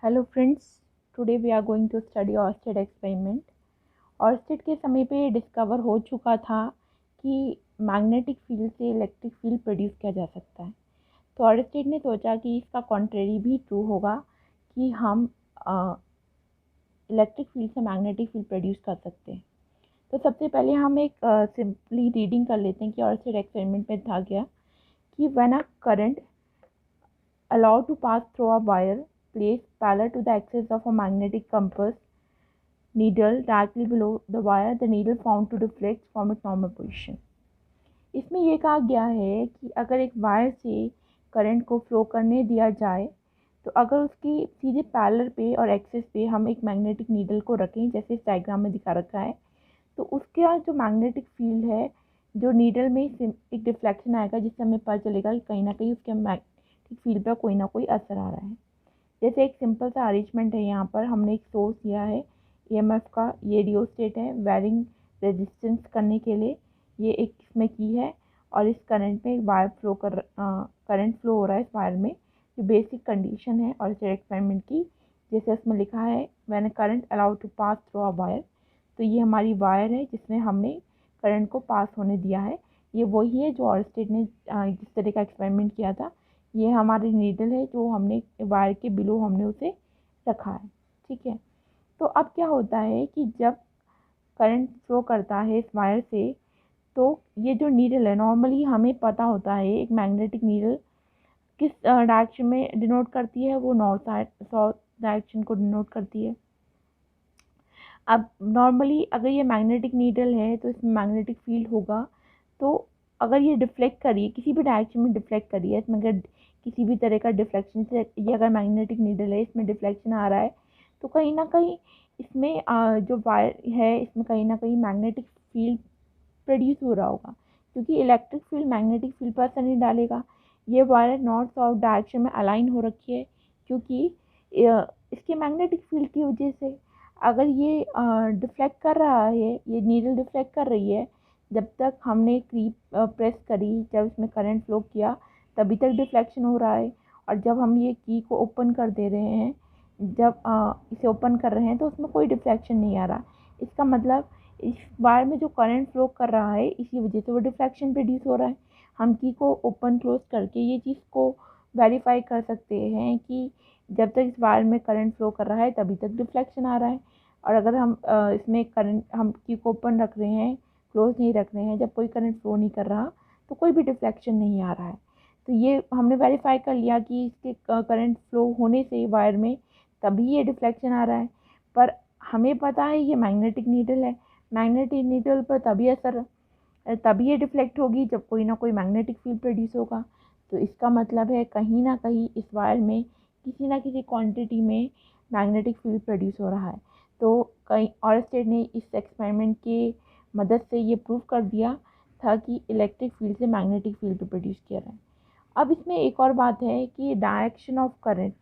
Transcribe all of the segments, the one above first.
Hello friends, today we are going to study Oersted experiment. Oersted के समय पे discover हो चुका था कि मैग्नेटिक फील्ड से इलेक्ट्रिक फील्ड प्रोड्यूस किया जा सकता है। तो ऑर्स्टेड ने सोचा कि इसका कॉन्ट्रेरी भी ट्रू होगा कि हम इलेक्ट्रिक फील्ड से मैग्नेटिक फील्ड प्रोड्यूस कर सकते हैं। तो सबसे पहले हम एक सिंपली रीडिंग कर लेते हैं कि ऑर्स्टेड एक्सपेरिमेंट में था क्या कि when a current allowed to pass through a wire placed parallel to the axis of a magnetic compass needle directly below the wire, the needle found to deflect from its normal position। इसमें यह कहा गया है कि अगर एक wire से current को फ्लो करने दिया जाए तो अगर उसकी सीधे पैरेलल पे और एक्सिस पे हम एक मैग्नेटिक नीडल को रखें, जैसे इस डायग्राम में दिखा रखा है, तो उसका जो मैग्नेटिक फील्ड है, जो नीडल में एक डिफ्लेक्शन आएगा जिससे हमें पता चलेगा कि कहीं ना कहीं उसके मैग्नेटिक फील्ड पर कोई ना कोई असर आ रहा है। जैसे एक सिंपल सा अरेंजमेंट है, यहाँ पर हमने एक सोर्स लिया है ईएमएफ का, ये रियोस्टेट है वायरिंग रेजिस्टेंस करने के लिए, ये एक इसमें की है और इस करंट में एक वायर फ्लो करंट फ्लो हो रहा है इस वायर में, जो बेसिक कंडीशन है और इस एक्सपेरिमेंट की। जैसे इसमें लिखा है when current allowed to pass through a wire, तो ये हमारी वायर है जिसमें हमने करंट को पास होने दिया है। ये वही है जो ऑर्स्टेड ने जिस तरह का एक्सपेरिमेंट किया था। ये हमारी नीडल है जो हमने वायर के बिलो हमने उसे रखा है, ठीक है। तो अब क्या होता है कि जब करंट फ्लो करता है इस वायर से, तो ये जो नीडल है, नॉर्मली हमें पता होता है एक मैग्नेटिक नीडल किस डायरेक्शन में डिनोट करती है, वो साउथ डायरेक्शन को डिनोट करती है। अब नॉर्मली अगर ये मैग्नेटिक नीडल है तो इसमें मैग्नेटिक फील्ड होगा। तो अगर ये डिफ्लेक्ट करिए किसी भी डायरेक्शन में, डिफ्लेक्ट करिए इसमें, अगर किसी भी तरह का डिफ्लेक्शन से, ये अगर मैग्नेटिक नीडल है इसमें डिफ्लेक्शन आ रहा है, तो कहीं ना कहीं इसमें जो वायर है इसमें कहीं ना कहीं मैग्नेटिक फील्ड प्रोड्यूस हो रहा होगा, क्योंकि इलेक्ट्रिक फील्ड मैग्नेटिक फील्ड पर असर नहीं डालेगा। ये वायर नॉर्थ साउथ डायरेक्शन में अलाइन हो रखी है क्योंकि इसके मैग्नेटिक फील्ड की वजह से। अगर ये डिफ्लेक्ट कर रहा है, ये नीडल डिफ्लेक्ट कर रही है, जब तक हमने की प्रेस करी, जब इसमें करंट फ्लो किया तभी तक डिफ्लेक्शन हो रहा है। और जब हम ये की को ओपन कर दे रहे हैं, जब इसे ओपन कर रहे हैं तो उसमें कोई डिफ्लेक्शन नहीं आ रहा। इसका मतलब इस वायर में जो करंट फ्लो कर रहा है इसी वजह से वो डिफ्लेक्शन प्रोड्यूस हो रहा है। हम की को ओपन क्लोज करके ये चीज़ को वेरीफाई कर सकते हैं कि जब तक इस वायर में करंट फ्लो कर रहा है तभी तक डिफ्लेक्शन आ रहा है। और अगर हम इसमें करंट, हम की को ओपन रख रहे हैं, क्लोज नहीं रख रहे हैं, जब कोई करंट फ्लो नहीं कर रहा तो कोई भी डिफ्लेक्शन नहीं आ रहा है। तो ये हमने वेरीफाई कर लिया कि इसके करंट फ्लो होने से वायर में तभी ये डिफ्लेक्शन आ रहा है। पर हमें पता है ये मैग्नेटिक नीडल है, मैग्नेटिक नीडल पर तभी ये डिफ्लेक्ट होगी जब कोई ना कोई मैग्नेटिक फील्ड प्रोड्यूस होगा। तो इसका मतलब है कहीं ना कहीं इस वायर में किसी ना किसी क्वांटिटी में मैग्नेटिक फील्ड प्रोड्यूस हो रहा है। तो कहीं ऑर्स्टेड ने इस एक्सपेरिमेंट की मदद से ये प्रूव कर दिया था कि इलेक्ट्रिक फील्ड से मैग्नेटिक फील्ड भी प्रोड्यूस किया रहा है। अब इसमें एक और बात है कि डायरेक्शन ऑफ करंट,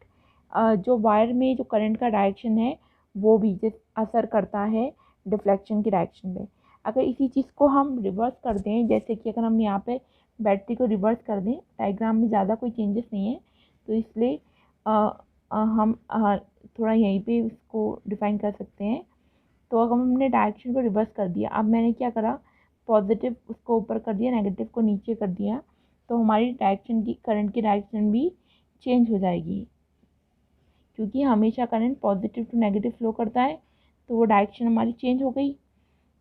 जो वायर में जो करंट का डायरेक्शन है वो भी असर करता है डिफ्लेक्शन की डायरेक्शन में। अगर इसी चीज़ को हम रिवर्स कर दें, जैसे कि अगर हम यहाँ पे बैटरी को रिवर्स कर दें, डायग्राम में ज़्यादा कोई चेंजेस नहीं है तो इसलिए हम थोड़ा यहीं पे इसको डिफाइन कर सकते हैं। तो अगर हमने डायरेक्शन को रिवर्स कर दिया, अब मैंने क्या करा, पॉजिटिव उसको ऊपर कर दिया, नेगेटिव को नीचे कर दिया, तो हमारी डायरेक्शन की, करंट की डायरेक्शन भी चेंज हो जाएगी, क्योंकि हमेशा current positive to negative flow करता है। तो वो डायरेक्शन हमारी चेंज हो गई।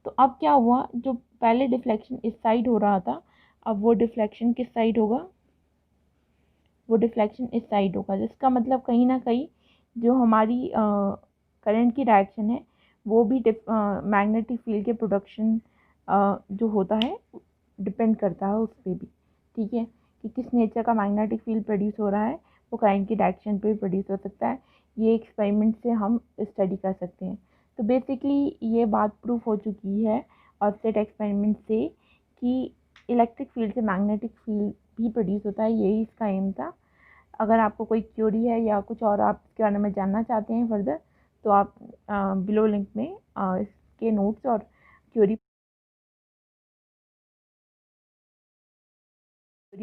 तो अब क्या हुआ, जो पहले डिफ्लेक्शन इस साइड हो रहा था, अब वो डिफ्लेक्शन किस साइड होगा, वो डिफ्लेक्शन इस साइड होगा। जिसका मतलब कहीं ना कहीं जो हमारी करंट की डायरेक्शन है वो भी मैग्नेटिक फील्ड के प्रोडक्शन जो होता है डिपेंड करता है उस पर भी, ठीक है, कि किस नेचर का मैग्नेटिक फील्ड प्रोड्यूस हो रहा है, वो करंट की डायरेक्शन पे भी प्रोड्यूस हो सकता है। ये एक्सपेरिमेंट से हम स्टडी कर सकते हैं। तो बेसिकली ये बात प्रूफ हो चुकी है ऑर्स्टेड एक्सपेरिमेंट से कि इलेक्ट्रिक फील्ड से मैग्नेटिक फील्ड भी प्रोड्यूस होता है, यही इसका एम था। अगर आपको कोई क्यूरी है या कुछ और आप इसके बारे में जानना चाहते हैं फर्दर, तो आप बिलो लिंक में इसके नोट्स और क्यूरी